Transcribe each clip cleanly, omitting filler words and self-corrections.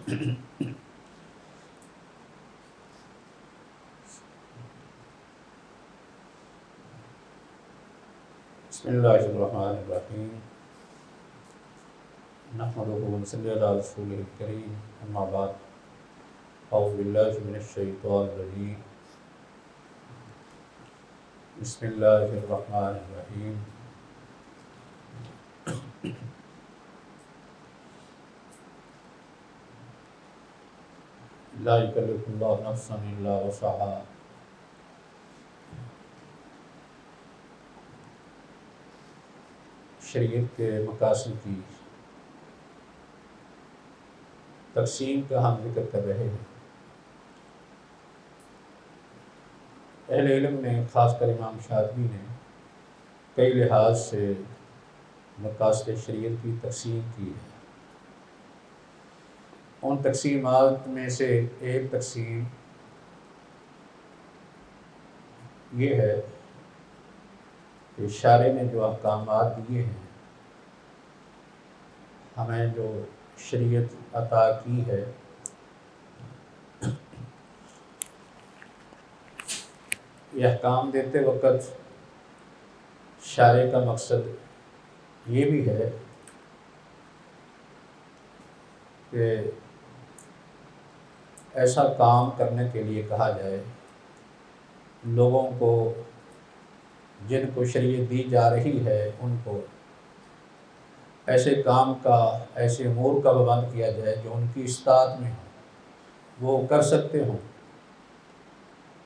بسم اللہ الرحمن الرحیم نحمدہ ونصلی علی رسولہ الکریم اما بعد اعوذ باللہ من الشیطان الرجیم بسم اللہ الرحمن الرحیم لا یکلف اللہ نفسا الا وسعہا شریعت کے مقاصد کی تقسیم کا ہم ذکر کر رہے ہیں۔ اہل علم نے خاص کر امام شاطبی نے کئی لحاظ سے مقاصد شریعت کی تقسیم کی ہے۔ ان تقسیمات میں سے ایک تقسیم یہ ہے کہ شارع نے جو احکامات دیے ہیں، ہمیں جو شریعت عطا کی ہے، یہ احکام دیتے وقت شارع کا مقصد یہ بھی ہے کہ ایسا کام کرنے کے لیے کہا جائے، لوگوں کو جن کو شریعت دی جا رہی ہے ان کو ایسے کام کا، ایسے امور کا پابند کیا جائے جو ان کی استطاعت میں ہو، وہ کر سکتے ہوں،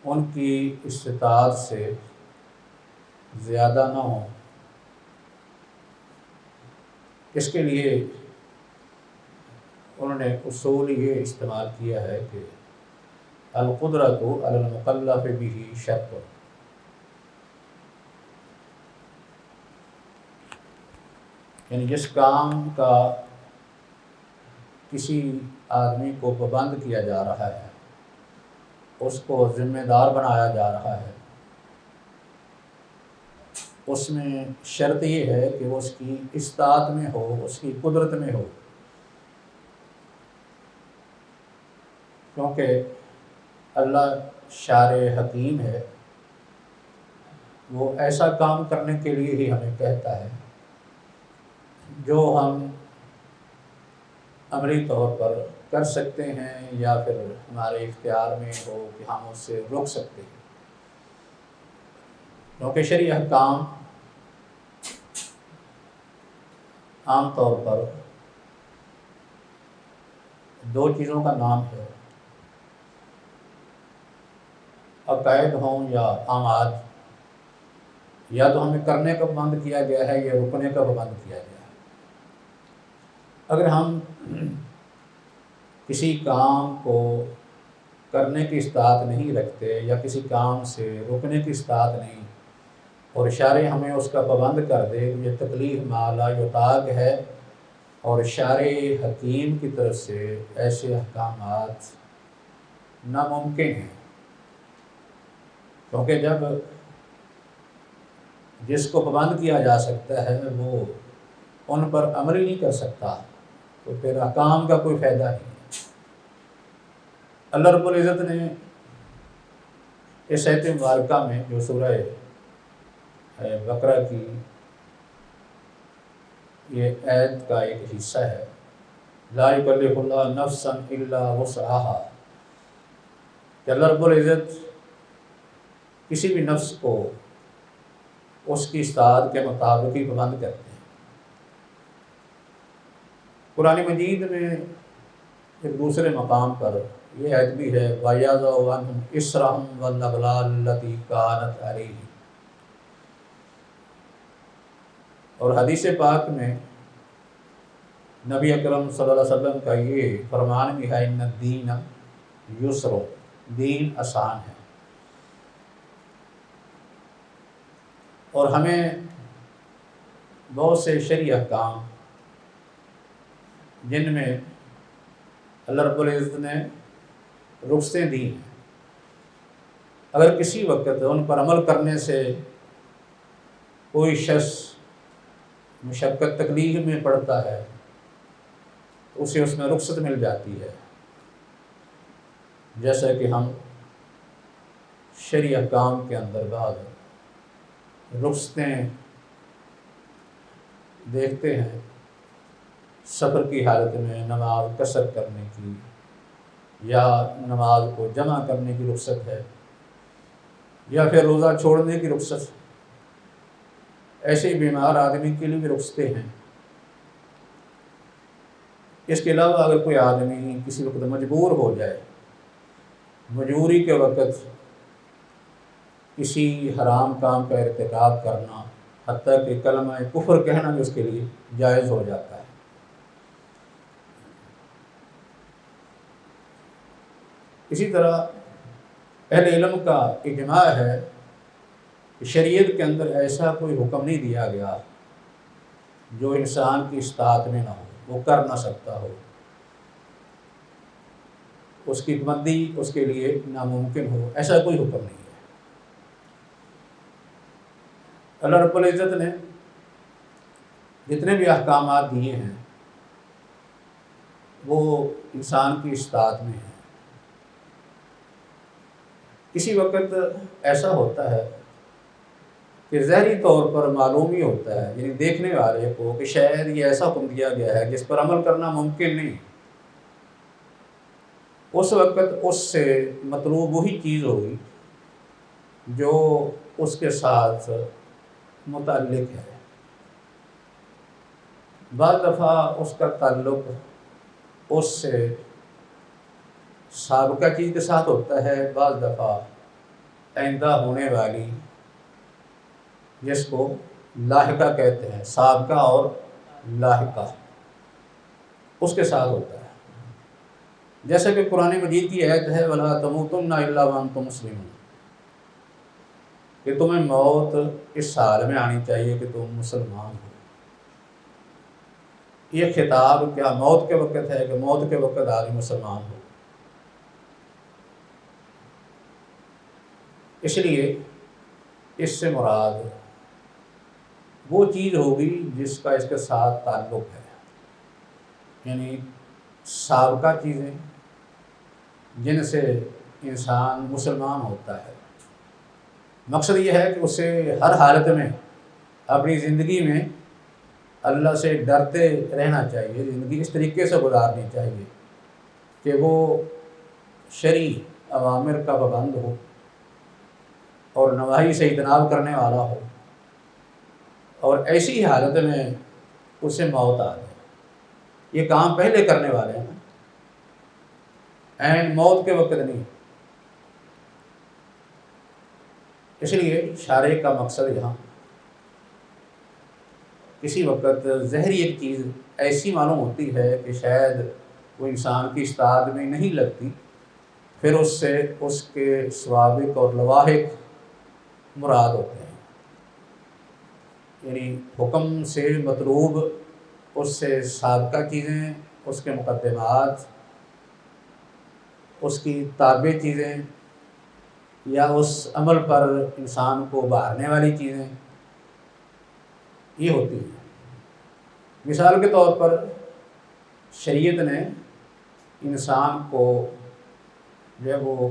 ان کی استطاعت سے زیادہ نہ ہوں۔ اس کے لیے انہوں نے اصول یہ استعمال کیا ہے کہ القدرۃ علی المکلف بہ شرط، یعنی جس کام کا کسی آدمی کو پابند کیا جا رہا ہے، اس کو ذمہ دار بنایا جا رہا ہے، اس میں شرط یہ ہے کہ وہ اس کی استطاعت میں ہو، اس کی قدرت میں ہو، کیونکہ اللہ شارع حکیم ہے، وہ ایسا کام کرنے کے لیے ہی ہمیں کہتا ہے جو ہم عملی طور پر کر سکتے ہیں یا پھر ہمارے اختیار میں ہو کہ ہم اس سے روک سکتے ہیں، کیونکہ شرعی احکام عام طور پر دو چیزوں کا نام ہے، عقائد ہوں یا اعمال، یا تو ہمیں کرنے کا پابند کیا گیا ہے یا رکنے کا پابند کیا گیا ہے۔ اگر ہم کسی کام کو کرنے کی استطاعت نہیں رکھتے یا کسی کام سے رکنے کی استطاعت نہیں، اور شارع ہمیں اس کا پابند کر دے، یہ تکلیف ما لا یطاق ہے، اور شارع حکیم کی طرف سے ایسے احکامات ناممکن ہیں، کیونکہ جب جس کو پابند کیا جا سکتا ہے وہ ان پر عمل نہیں کر سکتا تو پھر احکام کا کوئی فائدہ نہیں ہے۔ اللہ رب العزت نے اس آیت مبارکہ میں جو سورہ بقرہ کی یہ آیت کا ایک حصہ ہے، لا یکلف اللہ نفسا الا وسعہا، کہ اللہ رب العزت کسی بھی نفس کو اس کی استطاعت کے مطابق ہی پابند کرتے ہیں۔ قرآن مجید میں ایک دوسرے مقام پر یہ آیت بھی ہے، وَيَضَعُ عَنْهُمْ إِصْرَهُمْ وَالْأَغْلَالَ الَّتِي كَانَتْ عَلَيْهِمْ، اور حدیث پاک میں نبی اکرم صلی اللہ علیہ وسلم کا یہ فرمان بھی ہے، إِنَّ الدِّينَ يُسْرٌ، دین آسان ہے، اور ہمیں بہت سے شرعی احکام جن میں اللہ رب العزت نے رخصتیں دی ہیں، اگر کسی وقت ان پر عمل کرنے سے کوئی شخص مشقت تکلیف میں پڑتا ہے تو اسے اس میں رخصت مل جاتی ہے، جیسا کہ ہم شرعی احکام کے اندر بعض رخصتیں دیکھتے ہیں، سفر کی حالت میں نماز قصر کرنے کی یا نماز کو جمع کرنے کی رخصت ہے، یا پھر روزہ چھوڑنے کی رخصت، ایسے بیمار آدمی کے لیے بھی رخصتیں ہیں۔ اس کے علاوہ اگر کوئی آدمی کسی وقت مجبور ہو جائے، مجبوری کے وقت کسی حرام کام کا ارتکاب کرنا، حتیٰ کہ کلمہ کفر کہنا بھی اس کے لیے جائز ہو جاتا ہے۔ اسی طرح اہل علم کا اجماع ہے کہ شریعت کے اندر ایسا کوئی حکم نہیں دیا گیا جو انسان کی استطاعت میں نہ ہو، وہ کر نہ سکتا ہو، اس کی پابندی اس کے لیے ناممکن ہو، ایسا کوئی حکم نہیں ہے۔ اللہ رب العزت نے جتنے بھی احکامات دیے ہیں وہ انسان کی استطاعت میں ہیں۔ کسی وقت ایسا ہوتا ہے کہ ظاہری طور پر معلوم ہی ہوتا ہے، یعنی دیکھنے والے کو، کہ شاید یہ ایسا حکم دیا گیا ہے جس پر عمل کرنا ممکن نہیں، اس وقت اس سے مطلوب وہی چیز ہوگی جو اس کے ساتھ متعلق ہے۔ بعض دفعہ اس کا تعلق اس سے سابقہ چیز کے ساتھ ہوتا ہے، بعض دفعہ آئندہ ہونے والی، جس کو لاحقہ کہتے ہیں، سابقہ اور لاحقہ، اس کے ساتھ ہوتا ہے۔ جیسا کہ قرآن مجید کی آیت ہے وَلَا تَمُوتُنَّ إِلَّا وَأَنْتُمْ مُسْلِمُونَ، کہ تمہیں موت اس حال میں آنی چاہیے کہ تم مسلمان ہو۔ یہ خطاب کیا موت کے وقت ہے کہ موت کے وقت آدمی مسلمان ہو؟ اس لیے اس سے مراد وہ چیز ہوگی جس کا اس کے ساتھ تعلق ہے، یعنی سابقہ چیزیں جن سے انسان مسلمان ہوتا ہے۔ مقصد یہ ہے کہ اسے ہر حالت میں اپنی زندگی میں اللہ سے ڈرتے رہنا چاہیے، زندگی اس طریقے سے گزارنی چاہیے کہ وہ شرعی اوامر کا پابند ہو اور نواہی سے اجتناب کرنے والا ہو، اور ایسی حالت میں اسے موت آ جائے۔ یہ کام پہلے کرنے والے ہیں، عین موت کے وقت نہیں۔ اس لیے شارع کا مقصد یہاں کسی وقت ظاہری ایک چیز ایسی معلوم ہوتی ہے کہ شاید وہ انسان کی استطاعت میں نہیں لگتی، پھر اس سے اس کے سوابق اور لواحق مراد ہوتے ہیں، یعنی حکم سے مطلوب اس سے سابقہ چیزیں، اس کے مقدمات، اس کی تابع چیزیں، یا اس عمل پر انسان کو ابھارنے والی چیزیں، یہ ہوتی ہیں۔ مثال کے طور پر شریعت نے انسان کو جب وہ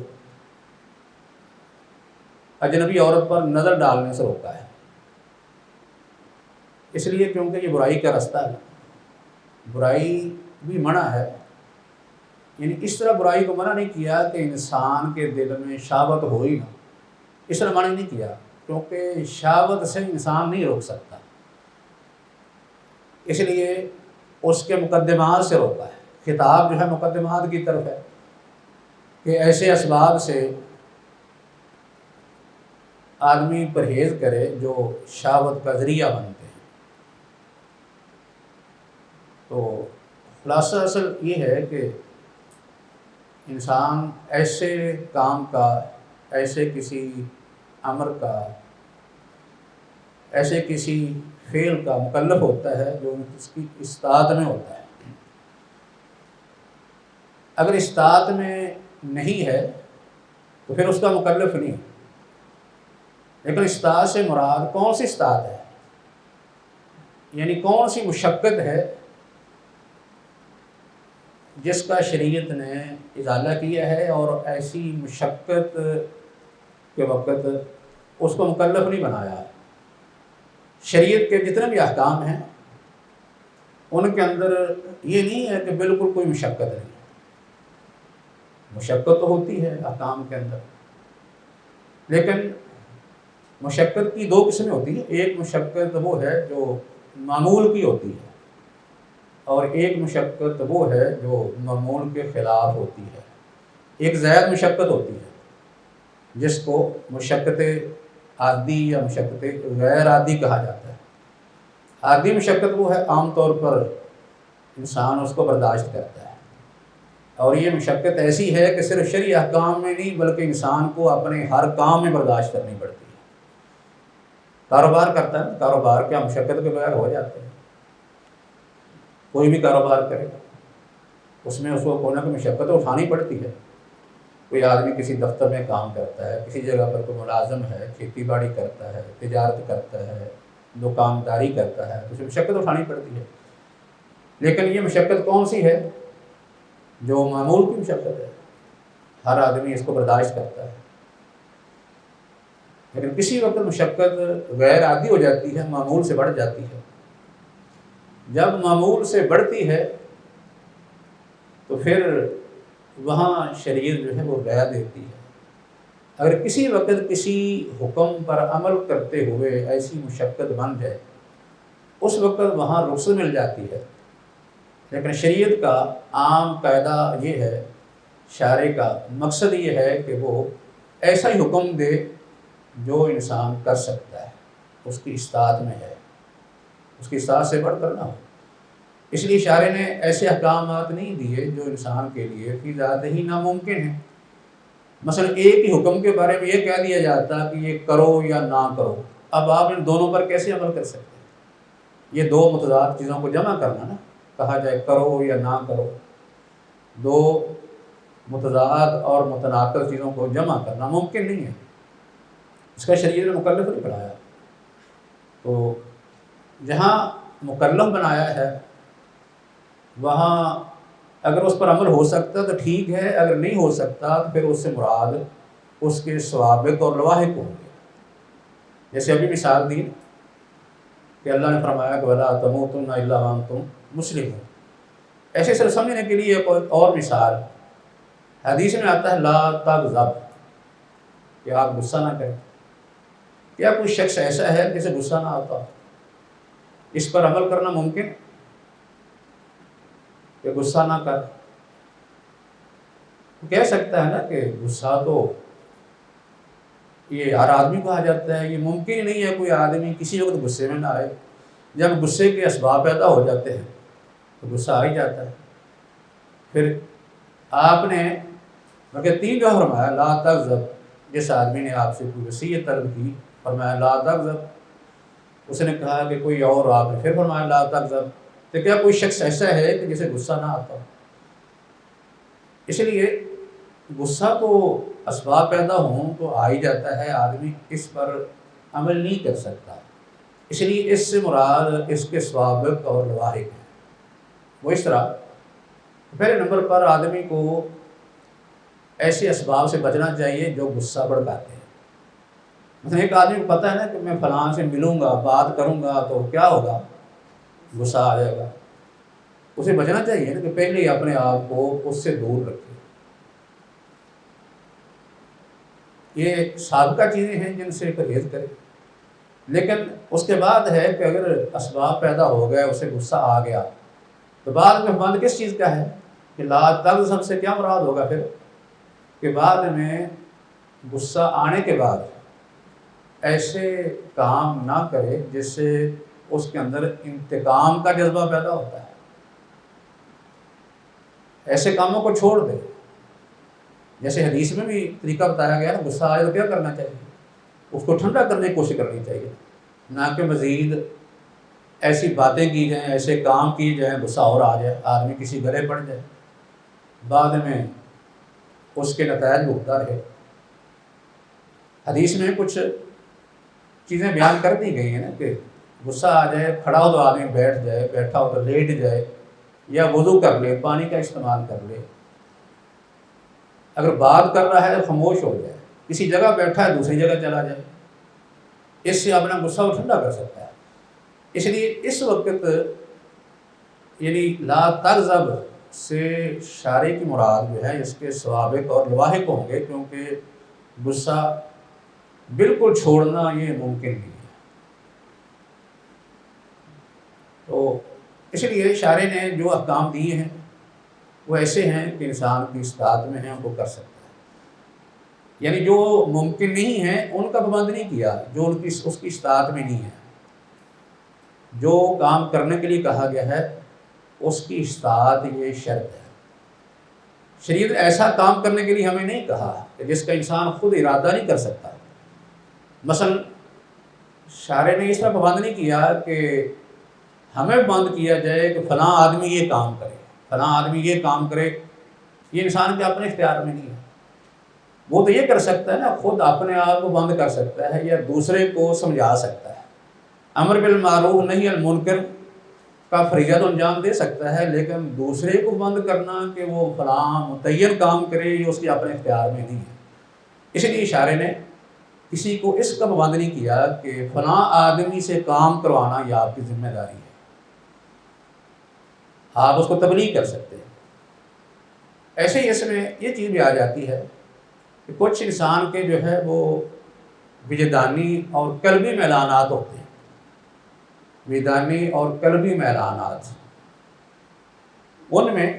اجنبی عورت پر نظر ڈالنے سے روکا ہے، اس لیے کیونکہ یہ برائی کا راستہ ہے، برائی بھی منع ہے، یعنی اس طرح برائی کو منع نہیں کیا کہ انسان کے دل میں شہوت ہو ہی نہ، اس طرح منع نہیں کیا، کیونکہ شہوت سے انسان نہیں روک سکتا، اس لیے اس کے مقدمات سے روکا ہے۔ خطاب جو ہے مقدمات کی طرف ہے کہ ایسے اسباب سے آدمی پرہیز کرے جو شہوت کا ذریعہ بنتے ہیں۔ تو خلاصہ اصل یہ ہے کہ انسان ایسے کام کا، ایسے کسی امر کا، ایسے کسی فعل کا مکلف ہوتا ہے جو اس کی استطاعت میں ہوتا ہے۔ اگر استطاعت میں نہیں ہے تو پھر اس کا مکلف نہیں، لیکن استطاعت سے مراد کون سی استطاعت ہے، یعنی کون سی مشقت ہے جس کا شریعت نے ازالہ کیا ہے، اور ایسی مشقت کے وقت اس کو مکلف نہیں بنایا ہے۔ شریعت کے جتنے بھی احکام ہیں ان کے اندر یہ نہیں ہے کہ بالکل کوئی مشقت نہیں، مشقت تو ہوتی ہے احکام کے اندر، لیکن مشقت کی دو قسمیں ہوتی ہیں۔ ایک مشقت وہ ہے جو معمول کی ہوتی ہے، اور ایک مشقت وہ ہے جو معمول کے خلاف ہوتی ہے۔ ایک زائد مشقت ہوتی ہے جس کو مشقت عادی یا مشقت غیر عادی کہا جاتا ہے۔ عادی مشقت وہ ہے عام طور پر انسان اس کو برداشت کرتا ہے، اور یہ مشقت ایسی ہے کہ صرف شرعی احکام میں نہیں بلکہ انسان کو اپنے ہر کام میں برداشت کرنی پڑتی ہے۔ کاروبار کرتا ہے، کاروبار کیا مشقت کے بغیر ہو جاتے ہیں؟ کوئی بھی کاروبار کرے اس میں اس کو کوئی نہ کوئی مشقت اٹھانی پڑتی ہے۔ کوئی آدمی کسی دفتر میں کام کرتا ہے، کسی جگہ پر کوئی ملازم ہے، کھیتی باڑی کرتا ہے، تجارت کرتا ہے، دکانداری کرتا ہے، تو اسے مشقت اٹھانی پڑتی ہے۔ لیکن یہ مشقت کون سی ہے؟ جو معمول کی مشقت ہے، ہر آدمی اس کو برداشت کرتا ہے۔ لیکن کسی وقت مشقت غیر عادی ہو جاتی ہے، معمول سے بڑھ جاتی ہے۔ جب معمول سے بڑھتی ہے تو پھر وہاں شریعت جو ہے وہ رعایت دیتی ہے۔ اگر کسی وقت کسی حکم پر عمل کرتے ہوئے ایسی مشقت بن جائے اس وقت وہاں رخصت مل جاتی ہے، لیکن شریعت کا عام قاعدہ یہ ہے، شارع کا مقصد یہ ہے کہ وہ ایسا ہی حکم دے جو انسان کر سکتا ہے، اس کی استطاعت میں ہے، اس کی استطاعت سے بڑھ کر نہ ہو۔ اس لیے شارع نے ایسے احکامات نہیں دیے جو انسان کے لیے فی ذات ہی ناممکن ہیں۔ مثلا ایک ہی حکم کے بارے میں یہ کہہ دیا جاتا کہ یہ کرو یا نہ کرو، اب آپ ان دونوں پر کیسے عمل کر سکتے ہیں؟ یہ دو متضاد چیزوں کو جمع کرنا نا، کہا جائے کرو یا نہ کرو، دو متضاد اور متناقض چیزوں کو جمع کرنا ممکن نہیں ہے، اس کا شریعت نے مکلف نہیں بنایا۔ تو جہاں مکلف بنایا ہے وہاں اگر اس پر عمل ہو سکتا تو ٹھیک ہے، اگر نہیں ہو سکتا تو پھر اس سے مراد اس کے ثوابت اور لواحق ہوں گے۔ جیسے ابھی مثال دی کہ اللہ نے فرمایا کہ وَلَا تَمُوتُنَّ إِلَّا وَأَنْتُمْ مُسْلِمُونَ، ایسے صرف سمجھنے کے لیے اور مثال حدیث میں آتا ہے لا تغضب، کہ آپ غصہ نہ کریں۔ کیا کوئی شخص ایسا ہے جسے غصہ نہ آتا؟ اس پر عمل کرنا ممکن کہ غصہ نہ کر؟ کہہ سکتا ہے نا کہ غصہ تو یہ ہر آدمی کو آ جاتا ہے، یہ ممکن ہی نہیں ہے کوئی آدمی کسی وقت غصے میں نہ آئے۔ جب غصے کے اسباب پیدا ہو جاتے ہیں تو غصہ آ ہی جاتا ہے۔ پھر آپ نے مگر 3 جو فرمایا لا تغضب، جس آدمی نے آپ سے کوئی وصیت طلب کی فرمایا لا تغضب، اس نے کہا کہ کوئی اور، آپ نے پھر فرمایا لا تغضب، تو کیا کوئی شخص ایسا ہے کہ جسے غصہ نہ آتا؟ اس لیے غصہ تو اسباب پیدا ہوں تو آ ہی جاتا ہے، آدمی اس پر عمل نہیں کر سکتا، اس لیے اس سے مراد اس کے ثوابت اور لواحق ہیں۔ وہ اس طرح پہلے نمبر پر آدمی کو ایسے اسباب سے بچنا چاہیے جو غصہ بڑھاتے ہیں۔ مثلا ایک آدمی کو پتہ ہے نا کہ میں فلاں سے ملوں گا، بات کروں گا تو کیا ہوگا؟ غصہ آ جائے گا، اسے بچنا چاہیے نا کہ پہلے ہی اپنے آپ کو اس سے دور رکھے۔ یہ سابقہ چیزیں ہیں جن سے پرہیز کرے، لیکن اس کے بعد ہے کہ اگر اسباب پیدا ہو گئے، اسے غصہ آ گیا تو بعد میں بند کس چیز کا ہے کہ لا تغضب سے کیا مراد ہوگا پھر کہ بعد میں غصہ آنے کے بعد ایسے کام نہ کرے جس سے اس کے اندر انتقام کا جذبہ پیدا ہوتا ہے، ایسے کاموں کو چھوڑ دے۔ جیسے حدیث میں بھی طریقہ بتایا گیا نا، غصہ آئے تو کیا کرنا چاہیے؟ اس کو ٹھنڈا کرنے کی کوشش کرنی چاہیے، نہ کہ مزید ایسی باتیں کی جائیں، ایسے کام کی جائیں غصہ اور آ جائے، آدمی کسی گلے پڑ جائے، بعد میں اس کے نتائج بھگتتا رہے۔ حدیث میں کچھ چیزیں بیان کر دی گئی ہیں نا کہ غصہ آ جائے، کھڑا ہو تو آدمی بیٹھ جائے، بیٹھا ہو تو لیٹ جائے، یا وضو کر لے، پانی کا استعمال کر لے، اگر بات کر رہا ہے تو خاموش ہو جائے، کسی جگہ بیٹھا ہے دوسری جگہ چلا جائے، اس سے اپنا غصہ کو ٹھنڈا کر سکتا ہے۔ اس لیے اس وقت یعنی لا تغضب سے شارع کی مراد جو ہے اس کے سوابق اور لواحق ہوں گے، کیونکہ غصہ بالکل چھوڑنا یہ ممکن نہیں ہے۔ تو اس لیے شارع نے جو احکام دیے ہیں وہ ایسے ہیں کہ انسان کی استطاعت میں ہیں، ان کو کر سکتا ہے، یعنی جو ممکن نہیں ہے ان کا پابند نہیں کیا، جو اس کی استطاعت میں نہیں ہے۔ جو کام کرنے کے لیے کہا گیا ہے اس کی استطاعت یہ شرط ہے۔ شریعت ایسا کام کرنے کے لیے ہمیں نہیں کہا کہ جس کا انسان خود ارادہ نہیں کر سکتا۔ مثلا شارع نے اس طرح پابند نہیں کیا کہ ہمیں بند کیا جائے کہ فلاں آدمی یہ کام کرے، فلاں آدمی یہ کام کرے، یہ انسان کے اپنے اختیار میں نہیں ہے۔ وہ تو یہ کر سکتا ہے نا، خود اپنے آپ کو بند کر سکتا ہے یا دوسرے کو سمجھا سکتا ہے، امر بالمعروف نہی عن المنکر کا فریضہ تو انجام دے سکتا ہے، لیکن دوسرے کو بند کرنا کہ وہ فلاں متعین کام کرے یہ اس کے اپنے اختیار میں نہیں ہے۔ اس لیے شارع نے کسی کو اس کا پابند نہیں کیا کہ فلاں آدمی سے کام کروانا یہ آپ کی ذمہ داری ہے، آپ اس کو تبلیغ کر سکتے ہیں۔ ایسے ہی اس میں یہ چیز بھی آ جاتی ہے کہ کچھ انسان کے جو ہے وہ وجدانی اور قلبی میلانات ہوتے ہیں، وجدانی اور قلبی میلانات، ان میں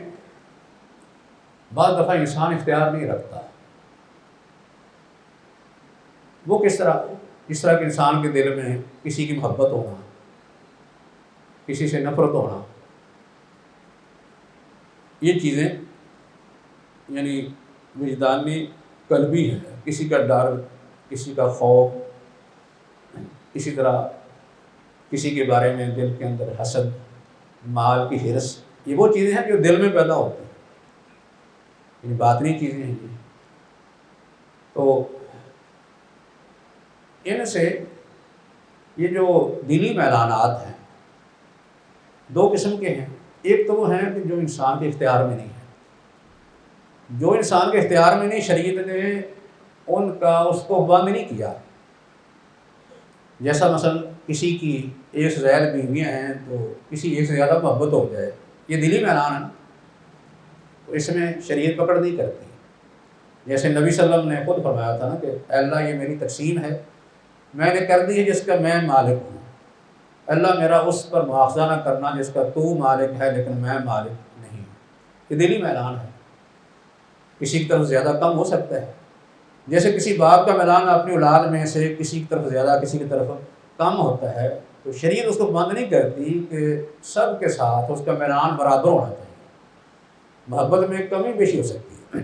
بعض دفعہ انسان اختیار نہیں رکھتا۔ وہ کس طرح کہ انسان کے دل میں کسی کی محبت ہونا، کسی سے نفرت ہونا، یہ چیزیں یعنی وجدانی قلبی ہے، کسی کا ڈر، کسی کا خوف، اسی طرح کسی کے بارے میں دل کے اندر حسد، مال کی حرص، یہ وہ چیزیں ہیں جو دل میں پیدا ہوتی ہیں، یہ باطنی چیزیں ہیں۔ تو ان سے یہ جو دلی میلانات ہیں دو قسم کے ہیں۔ ایک تو وہ ہیں کہ جو انسان کے اختیار میں نہیں ہے، جو انسان کے اختیار میں نہیں، شریعت نے ان کا اس کو بند نہیں کیا۔ جیسا مثلا کسی کی ایک سے زیادہ بیویاں ہیں تو کسی ایک سے زیادہ محبت ہو جائے، یہ دلی میلان ہے، تو اس میں شریعت پکڑ نہیں کرتی۔ جیسے نبی صلی اللہ علیہ وسلم نے خود فرمایا تھا نا کہ اے اللہ یہ میری تقسیم ہے، میں نے کر دی ہے جس کا میں مالک ہوں، اللہ میرا اس پر مواخذہ نہ کرنا جس کا تو مالک ہے لیکن میں مالک نہیں ہوں۔ یہ دلی میلان ہے، کسی کی طرف زیادہ کم ہو سکتا ہے، جیسے کسی باپ کا میلان اپنی اولاد میں سے کسی کی طرف زیادہ کسی کی طرف کم ہوتا ہے، تو شریعت اس کو بند نہیں کرتی کہ سب کے ساتھ اس کا میلان برابر ہونا چاہیے۔ محبت میں کمی بیشی ہو سکتی ہے،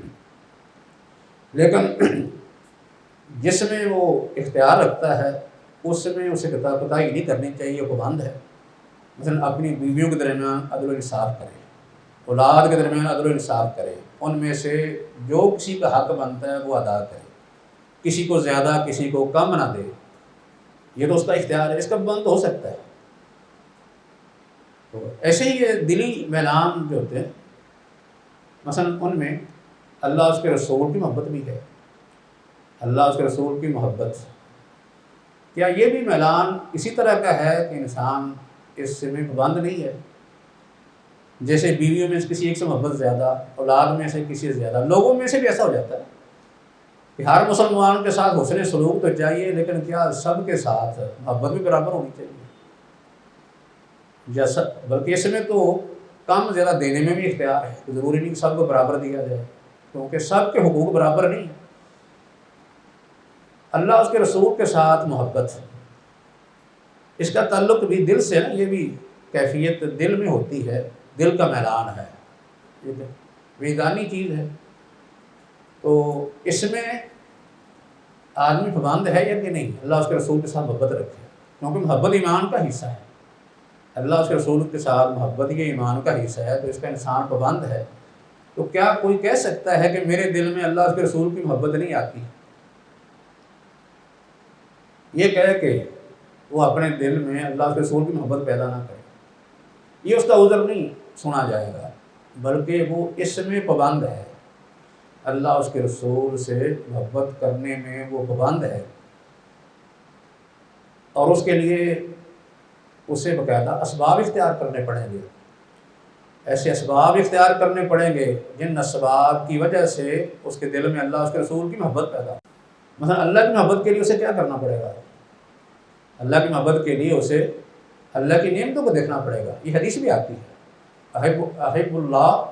لیکن جس میں وہ اختیار رکھتا ہے اس میں اسے کوتاہی نہیں کرنی چاہیے، وہ پابند ہے۔ مثلا اپنی بیویوں کے درمیان عدل و انصاف کرے، اولاد کے درمیان عدل و انصاف کرے، ان میں سے جو کسی کا حق بنتا ہے وہ ادا کرے، کسی کو زیادہ کسی کو کم نہ دے، یہ تو اس کا اختیار ہے، اس کا بند ہو سکتا ہے۔ تو ایسے ہی یہ دلی میلان جو ہوتے ہیں، مثلا ان میں اللہ اس کے رسول کی محبت بھی ہے، اللہ اس کے رسول کی محبت، کیا یہ بھی میلان اسی طرح کا ہے کہ انسان اس میں پابند نہیں ہے؟ جیسے بیویوں میں سے کسی ایک سے محبت زیادہ، اولاد میں سے کسی سے زیادہ، لوگوں میں سے بھی ایسا ہو جاتا ہے کہ ہر مسلمان کے ساتھ حسن سلوک تو چاہیے، لیکن کیا سب کے ساتھ محبت بھی برابر ہونی چاہیے؟ جیسا بلکہ اس میں تو کم زیادہ دینے میں بھی اختیار ہے، ضروری نہیں کہ سب کو برابر دیا جائے، کیونکہ سب کے حقوق برابر نہیں ہیں۔ اللہ اس کے رسول کے ساتھ محبت، اس کا تعلق بھی دل سے نا، یہ بھی کیفیت دل میں ہوتی ہے، دل کا میلان ہے، یہ وجدانی چیز ہے۔ تو اس میں آدمی پابند ہے یا کہ نہیں اللہ اس کے رسول کے ساتھ محبت رکھے، کیونکہ محبت ایمان کا حصہ ہے، اللہ اس کے رسول کے ساتھ محبت یہ ایمان کا حصہ ہے، تو اس کا انسان پابند ہے۔ تو کیا کوئی کہہ سکتا ہے کہ میرے دل میں اللہ اس کے رسول کی محبت نہیں آتی؟ یہ کہے کہ وہ اپنے دل میں اللہ کے رسول کی محبت پیدا نہ کرے، یہ اس کا عذر نہیں سنا جائے گا۔ بلکہ وہ اس میں پابند ہے، اللہ اس کے رسول سے محبت کرنے میں وہ پابند ہے، اور اس کے لیے اسے باقاعدہ اسباب اختیار کرنے پڑیں گے، ایسے اسباب اختیار کرنے پڑیں گے جن اسباب کی وجہ سے اس کے دل میں اللہ اس کے رسول کی محبت پیدا ہو۔ مثلا اللہ کی محبت کے لیے اسے کیا کرنا پڑے گا؟ اللہ کی محبت کے لیے اسے اللہ کی نعمتوں کو دیکھنا پڑے گا۔ یہ حدیث بھی آتی ہے، احب اللہ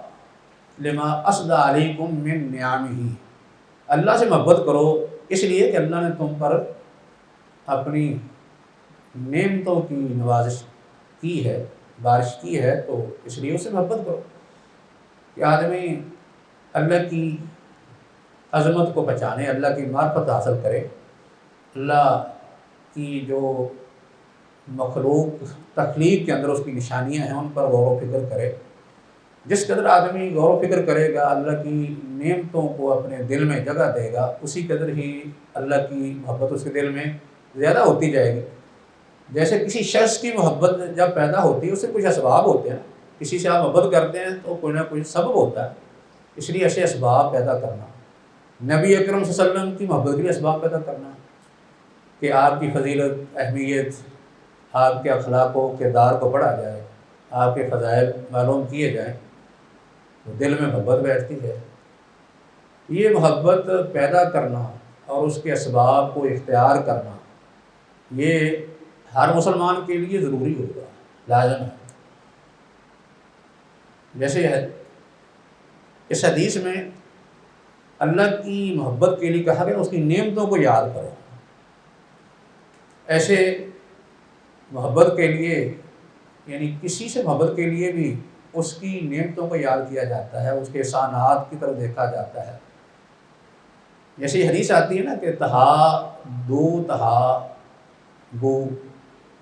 لما اسدى علیکم من نعمہ، اللہ سے محبت کرو اس لیے کہ اللہ نے تم پر اپنی نعمتوں کی نوازش کی ہے، بارش کی ہے، تو اس لیے اس سے محبت کرو کہ آدمی اللہ کی عظمت کو پہچانے، اللہ کی معرفت حاصل کرے، اللہ کی جو مخلوق تخلیق کے اندر اس کی نشانیاں ہیں ان پر غور و فکر کرے۔ جس قدر آدمی غور و فکر کرے گا، اللہ کی نعمتوں کو اپنے دل میں جگہ دے گا، اسی قدر ہی اللہ کی محبت اس کے دل میں زیادہ ہوتی جائے گی۔ جیسے کسی شخص کی محبت جب پیدا ہوتی ہے اس سے کچھ اسباب ہوتے ہیں، کسی سے آپ محبت کرتے ہیں تو کوئی نہ کوئی سبب ہوتا ہے، اس لیے ایسے اسباب پیدا کرنا، نبی اکرم صلی اللہ علیہ وسلم کی محبت کے لیے اسباب پیدا کرنا کہ آپ کی فضیلت، اہمیت، آپ کے اخلاق و کردار کو پڑھا جائے، آپ کے فضائل معلوم کیے جائیں تو دل میں محبت بیٹھتی ہے۔ یہ محبت پیدا کرنا اور اس کے اسباب کو اختیار کرنا یہ ہر مسلمان کے لیے ضروری ہوگا، لازم ہے۔ جیسے اس حدیث میں اللہ کی محبت کے لیے کہا گیا اس کی نعمتوں کو یاد کرو، ایسے محبت کے لیے یعنی کسی سے محبت کے لیے بھی اس کی نعمتوں کو یاد کیا جاتا ہے، اس کے احسانات کی طرف دیکھا جاتا ہے۔ جیسے یہ حدیث آتی ہے نا کہ تہا دو تہا گو،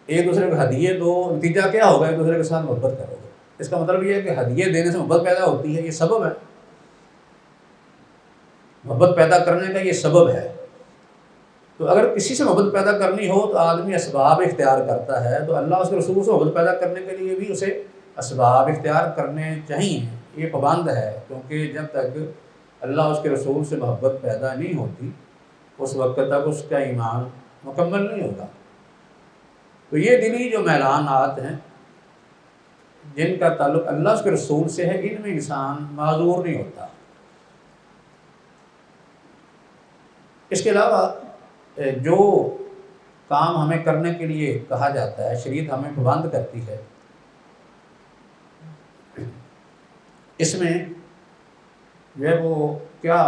ایک دوسرے کو ہدیے دو، نتیجہ کیا ہوگا؟ ایک دوسرے کے ساتھ محبت کرو گے۔ اس کا مطلب یہ ہے کہ ہدیے دینے سے محبت پیدا ہوتی ہے، یہ سبب ہے، محبت پیدا کرنے کا یہ سبب ہے۔ تو اگر کسی سے محبت پیدا کرنی ہو تو آدمی اسباب اختیار کرتا ہے، تو اللہ اس کے رسول سے محبت پیدا کرنے کے لیے بھی اسے اسباب اختیار کرنے چاہیے، یہ پابند ہے، کیونکہ جب تک اللہ اس کے رسول سے محبت پیدا نہیں ہوتی اس وقت تک اس کا ایمان مکمل نہیں ہوگا۔ تو یہ دلی جو میلانات ہیں جن کا تعلق اللہ اس کے رسول سے ہے، ان میں انسان معذور نہیں ہوتا۔ اس کے علاوہ جو کام ہمیں کرنے کے لیے کہا جاتا ہے، شریعت ہمیں پابند کرتی ہے، اس میں جو ہے وہ کیا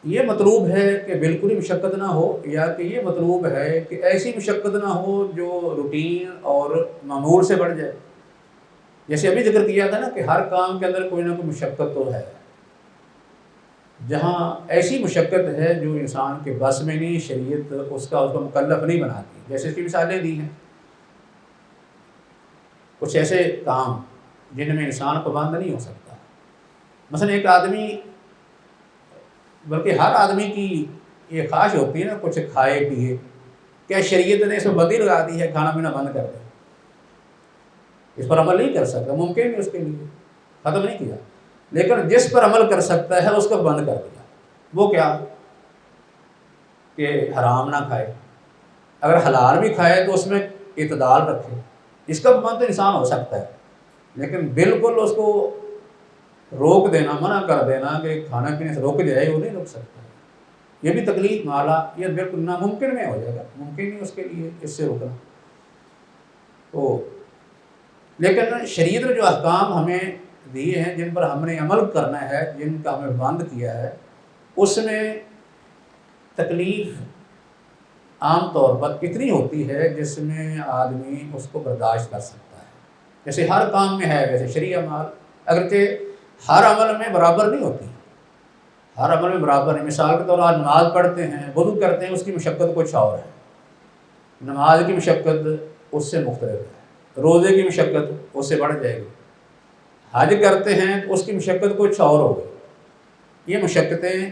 یہ مطلوب ہے کہ بالکل ہی مشقت نہ ہو، یا کہ یہ مطلوب ہے کہ ایسی مشقت نہ ہو جو روٹین اور معمول سے بڑھ جائے۔ جیسے ابھی ذکر کیا تھا نا کہ ہر کام کے اندر کوئی نہ کوئی مشقت تو ہے، جہاں ایسی مشقت ہے جو انسان کے بس میں نہیں، شریعت اس کا مکلف نہیں بناتی، جیسے اس کی مثالیں دی ہیں۔ کچھ ایسے کام جن میں انسان پابند نہیں ہو سکتا، مثلا ایک آدمی، بلکہ ہر آدمی کی یہ خواہش ہوتی ہے نا کچھ کھائے پیے، کیا شریعت نے اس میں بندی لگا دی ہے کھانا پینا بند کر دے؟ اس پر عمل نہیں کر سکتا، ممکن نہیں، اس کے لیے ختم نہیں کیا، لیکن جس پر عمل کر سکتا ہے اس کو بند کر دیا۔ وہ کیا کہ حرام نہ کھائے، اگر حلال بھی کھائے تو اس میں اعتدال رکھے، اس کا بند تو انسان ہو سکتا ہے، لیکن بالکل اس کو روک دینا، منع کر دینا کہ کھانا پینے سے روک جائے، وہ نہیں روک سکتا۔ یہ بھی تکلیف مالا، یہ بالکل ناممکن میں ہو جائے گا، ممکن نہیں اس کے لیے اس سے روکنا۔ تو لیکن شریعت نے جو احکام ہمیں دیے ہیں، جن پر ہم نے عمل کرنا ہے، جن کا ہمیں بند کیا ہے، اس میں تکلیف عام طور پر اتنی ہوتی ہے جس میں آدمی اس کو برداشت کر سکتا ہے۔ جیسے ہر کام میں ہے ویسے شرعی اعمال، اگرچہ ہر عمل میں برابر نہیں ہوتی، ہر عمل میں برابر نہیں۔ مثال کے طور پر نماز پڑھتے ہیں، وضو کرتے ہیں، اس کی مشقت کچھ اور ہے، نماز کی مشقت اس سے مختلف ہے، روزے کی مشقت اس سے بڑھ جائے گی، حج کرتے ہیں تو اس کی مشقت کچھ اور ہوگی۔ یہ مشقتیں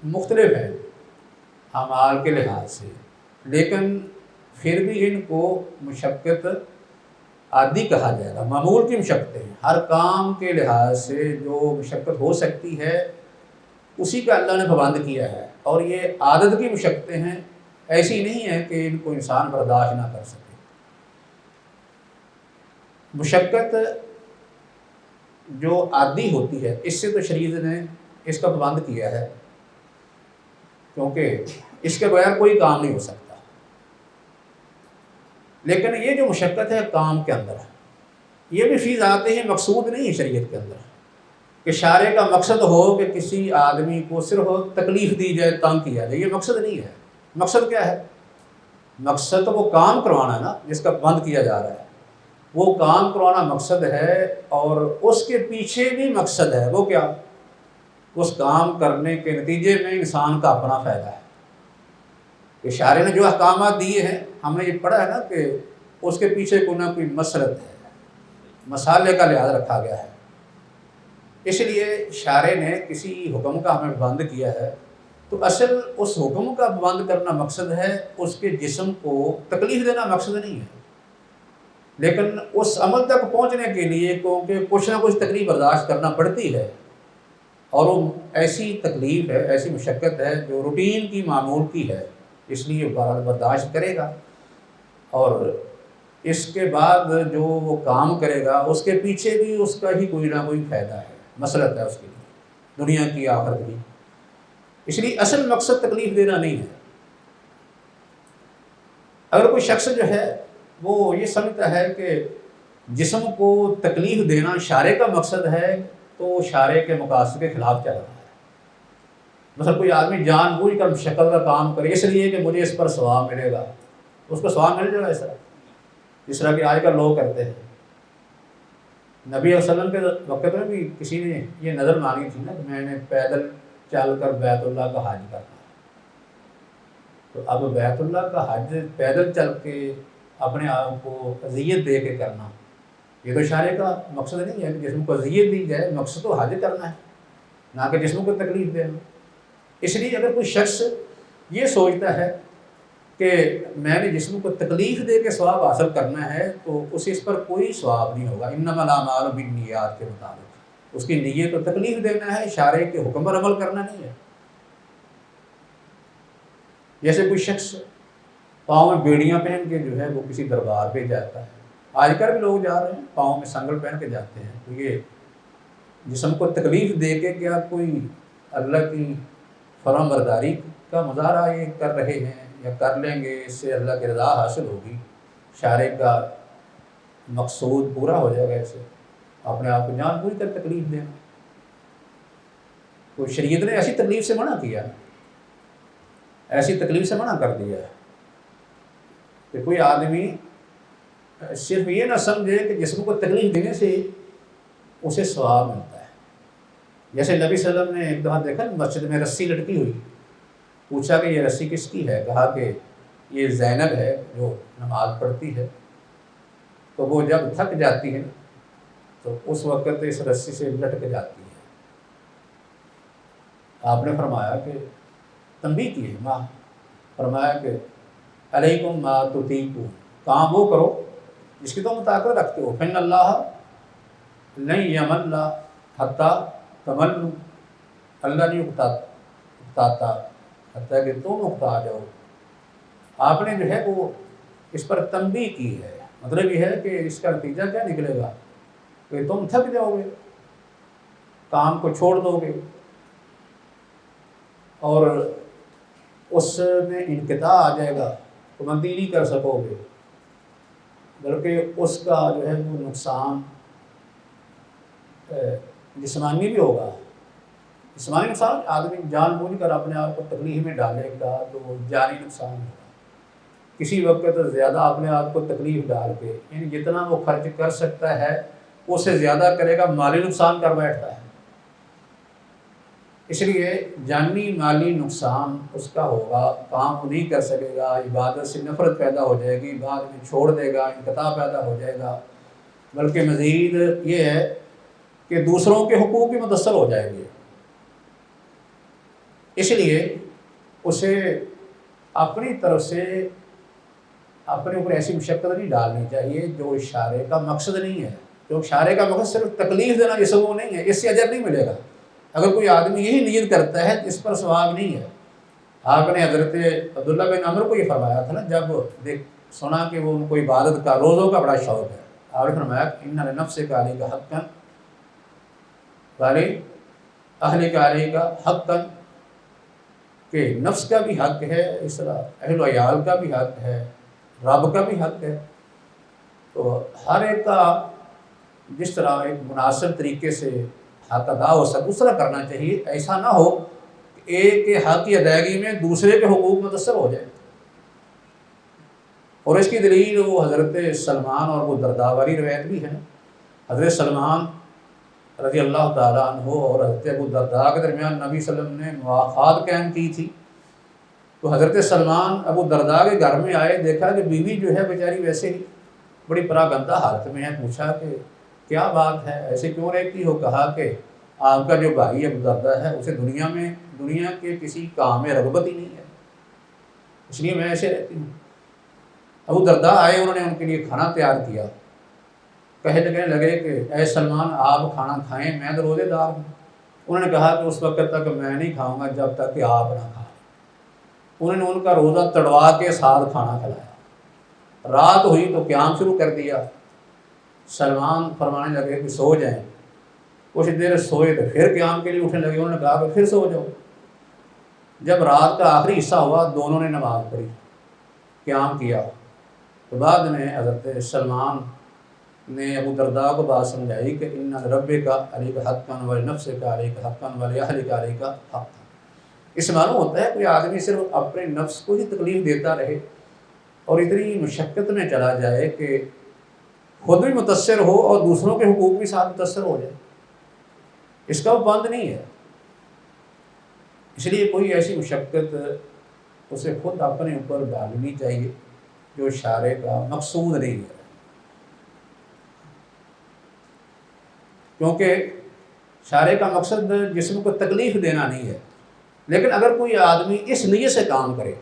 مختلف ہیں اعمال کے لحاظ سے، لیکن پھر بھی ان کو مشقت عادی کہا جائے گا، معمول کی مشقتیں ہیں، ہر کام کے لحاظ سے جو مشقت ہو سکتی ہے اسی کا اللہ نے پابند کیا ہے، اور یہ عادت کی مشقتیں ہیں، ایسی نہیں ہے کہ ان کو انسان برداشت نہ کر سکے۔ مشقت جو عادی ہوتی ہے اس سے تو شریعت نے اس کا پابند کیا ہے، کیونکہ اس کے بغیر کوئی کام نہیں ہو سکتا۔ لیکن یہ جو مشقت ہے کام کے اندر ہے، یہ بھی فی ذات ہی مقصود نہیں ہے شریعت کے اندر، کہ شارع کا مقصد ہو کہ کسی آدمی کو صرف تکلیف دی جائے، تنگ کیا جائے، یہ مقصد نہیں ہے۔ مقصد کیا ہے؟ مقصد تو وہ کام کروانا ہے نا جس کا بند کیا جا رہا ہے، وہ کام کروانا مقصد ہے، اور اس کے پیچھے بھی مقصد ہے۔ وہ کیا؟ اس کام کرنے کے نتیجے میں انسان کا اپنا فائدہ ہے۔ کہ شارع نے جو احکامات دیے ہیں، ہم نے یہ پڑھا ہے نا کہ اس کے پیچھے کوئی نہ کوئی مسلط ہے، مسالے کا لحاظ رکھا گیا ہے۔ اس لیے شارع نے کسی حکم کا ہمیں پابند کیا ہے تو اصل اس حکم کا پابند کرنا مقصد ہے، اس کے جسم کو تکلیف دینا مقصد نہیں ہے۔ لیکن اس عمل تک پہنچنے کے لیے کیونکہ کچھ نہ کچھ تکلیف برداشت کرنا پڑتی ہے، اور وہ ایسی تکلیف ہے، ایسی مشقت ہے جو روٹین کی، معمول کی ہے، اس لیے برداشت کرے گا، اور اس کے بعد جو وہ کام کرے گا اس کے پیچھے بھی اس کا ہی کوئی نہ کوئی فائدہ ہے، مصلحت ہے اس کے لیے، دنیا کی آخرت کی۔ اس لیے اصل مقصد تکلیف دینا نہیں ہے۔ اگر کوئی شخص جو ہے وہ یہ سمجھتا ہے کہ جسم کو تکلیف دینا شارع کا مقصد ہے تو شارع کے مقاصد کے خلاف چل رہا ہے۔ مثلا کوئی آدمی جان بوجھ کر شکل کا کام کرے اس لیے کہ مجھے اس پر ثواب ملے گا، اس کو ثواب مل جائے گا، اس طرح کہ آج کل لوگ کرتے ہیں۔ نبی علیہ وسلم کے وقت میں بھی کسی نے یہ نظر مانگی تھی نا کہ میں نے پیدل چل کر بیت اللہ کا حج کرنا، تو اب بیت اللہ کا حج پیدل چل کے اپنے آپ کو اذیت دے کے کرنا، یہ تو شارع کا مقصد نہیں ہے کہ جسم کو اذیت دی جائے، مقصد تو حج کرنا ہے، نہ کہ جسم کو تکلیف دینا۔ اس لیے اگر کوئی شخص یہ سوچتا ہے کہ میں نے جسم کو تکلیف دے کے ثواب حاصل کرنا ہے تو اسے اس پر کوئی ثواب نہیں ہوگا۔ انما الاعمال بالنیات کے مطابق اس کی نیت کو تکلیف دینا ہے، شارع کے حکم پر عمل کرنا نہیں ہے۔ جیسے کوئی شخص پاؤں میں بیڑیاں پہن کے جو ہے وہ کسی دربار پہ جاتا ہے، آج کل بھی لوگ جا رہے ہیں پاؤں میں سنگل پہن کے جاتے ہیں، تو یہ جسم کو تکلیف دے کے کیا کوئی اللہ کی فرمان برداری کا مظاہرہ یہ کر رہے ہیں یا کر لیں گے، اس سے اللہ کی رضا حاصل ہوگی، شارع کا مقصود پورا ہو جائے گا، اسے اپنے آپ کو جان بوجھ کر تکلیف دینا۔ تو شریعت نے ایسی تکلیف سے منع کیا، ایسی تکلیف سے منع کر دیا ہے کہ کوئی آدمی صرف یہ نہ سمجھے کہ جسم کو تکلیف دینے سے اسے ثواب ملتا ہے۔ جیسے نبی صلی اللہ علیہ وسلم نے ایک دفعہ دیکھا مسجد میں رسی لٹکی ہوئی، پوچھا کہ یہ رسی کس کی ہے؟ کہا کہ یہ زینب ہے جو نماز پڑھتی ہے، تو وہ جب تھک جاتی ہے تو اس وقت اس رسی سے لٹک جاتی ہے۔ آپ نے فرمایا کہ تنبیہ کی ہے، ماں فرمایا کہ علیکم ما تطیقون، کام وہ کرو جس کی تم طاقت رکھتے ہو، فإن اللہ لن یمل حتی تملوا، اللہ نہیں اکتاتا حتیٰ کہ تم اکتا جاؤ۔ آپ نے جو ہے وہ اس پر تنبیہ کی ہے، مطلب یہ ہے کہ اس کا نتیجہ کیا نکلے گا کہ تم تھک جاؤ گے، کام کو چھوڑ دو گے، اور اس میں انقطاع آ جائے گا، پابندی نہیں کر سکو گے، بلکہ اس کا جو ہے وہ نقصان جسمانی بھی ہوگا۔ جسمانی نقصان، آدمی جان بوجھ کر اپنے آپ کو تکلیف میں ڈالے گا تو جانی نقصان ہوگا۔ کسی وقت زیادہ اپنے آپ کو تکلیف ڈال کے، یعنی جتنا وہ خرچ کر سکتا ہے اس سے زیادہ کرے گا، مالی نقصان کر بیٹھتا ہے۔ اس لیے جانی مالی نقصان اس کا ہوگا، کام وہ نہیں کر سکے گا، عبادت سے نفرت پیدا ہو جائے گی، بعد میں چھوڑ دے گا، انقطاع پیدا ہو جائے گا، بلکہ مزید یہ ہے کہ دوسروں کے حقوق بھی متاثر ہو جائیں گے۔ اس لیے اسے اپنی طرف سے اپنے اوپر ایسی مشقت نہیں ڈالنی چاہیے جو اشارے کا مقصد نہیں ہے. جو اشارے کا مقصد صرف تکلیف دینا یہ سب وہ نہیں ہے، اس سے اجر نہیں ملے گا. اگر کوئی آدمی یہی نیت کرتا ہے تو اس پر ثواب نہیں ہے. آپ نے حضرت عبداللہ بن عمر کو یہ فرمایا تھا نا، جب سنا کہ وہ ان کو عبادت کا، روزوں کا بڑا شوق ہے، آپ نے فرمایا ان لنفسک علیک حقا ولی اہلک علیک حقا، کہ نفس کا بھی حق ہے، اس طرح اہل و عیال کا بھی حق ہے، رب کا بھی حق ہے. تو ہر ایک کا جس طرح ایک مناسب طریقے سے حق ادا ہو سکے اس طرح کرنا چاہیے. ایسا نہ ہو کہ ایک کے حق کی ادائیگی میں دوسرے کے حقوق متاثر ہو جائے. اور اس کی دلیل وہ حضرت سلمان اور وہ درداء والی روایت بھی ہے. حضرت سلمان رضی اللہ تعالیٰ عنہ اور حضرت ابو درداء کے درمیان نبی صلی اللہ علیہ وسلم نے مواخات قائم کی تھی. تو حضرت سلمان ابو درداء کے گھر میں آئے، دیکھا کہ بیوی جو ہے بیچاری ویسے ہی بڑی پراگندہ حالت میں ہے. پوچھا کہ کیا بات ہے، ایسے کیوں رہتی ہو؟ کہا کہ آپ کا جو بھائی ابو درداء ہے اسے دنیا کے کسی کام میں رغبت ہی نہیں ہے، اس لیے میں ایسے رہتی ہوں. ابو درداء آئے، انہوں نے ان کے لیے کھانا تیار کیا. کہنے لگے کہ اے سلمان آپ کھانا کھائیں، میں تو روزے دار ہوں. انہوں نے کہا کہ اس وقت تک میں نہیں کھاؤں گا جب تک کہ آپ نہ کھائیں. انہوں نے ان کا روزہ تڑوا کے ساتھ کھانا کھلایا. رات ہوئی تو قیام شروع کر دیا. سلمان فرمانے لگے کہ سو جائیں. کچھ دیر سوئے تو پھر قیام کے لیے اٹھنے لگے. انہوں نے کہا کہ پھر سو جاؤ. جب رات کا آخری حصہ ہوا دونوں نے نماز پڑھی، قیام کیا. تو بعد میں حضرت سلمان نے ابو درداء کو بات سمجھائی کہ ان ربک علیک حقا ولنفسک علیک حقا ولاہلک علیک حقا. اس سے معلوم ہوتا ہے کوئی آدمی صرف اپنے نفس کو ہی تکلیف دیتا رہے اور اتنی مشقت میں چلا جائے کہ خود بھی متاثر ہو اور دوسروں کے حقوق بھی ساتھ متاثر ہو جائے، اس کا وہ بند نہیں ہے. اس لیے کوئی ایسی مشقت اسے خود اپنے اوپر ڈالنی چاہیے جو اشارے کا مقصود نہیں ہے. کیونکہ اشارے کا مقصد جسم کو تکلیف دینا نہیں ہے. لیکن اگر کوئی آدمی اس نیت سے کام کرے،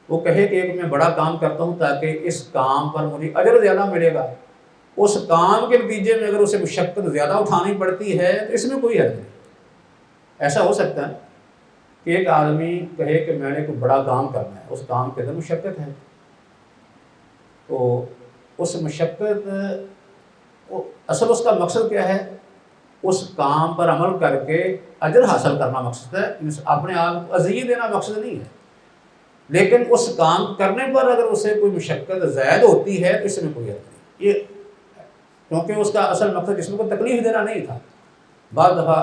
وہ کہے کہ ایک میں بڑا کام کرتا ہوں تاکہ اس کام پر مجھے اجر زیادہ ملے گا، اس کام کے نتیجے میں اگر اسے مشقت زیادہ اٹھانی پڑتی ہے تو اس میں کوئی حرج نہیں. ایسا ہو سکتا ہے کہ ایک آدمی کہے کہ میں نے کوئی بڑا کام کرنا ہے، اس کام کے اندر مشقت ہے، تو اس مشقت اصل اس کا مقصد کیا ہے؟ اس کام پر عمل کر کے اجر حاصل کرنا مقصد ہے، اپنے آپ کو اذیت دینا مقصد نہیں ہے. لیکن اس کام کرنے پر اگر اسے کوئی مشقت زائد ہوتی ہے تو اس میں کوئی حرج نہیں، یہ کیونکہ اس کا اصل مقصد جسم کو تکلیف دینا نہیں تھا. بعض دفعہ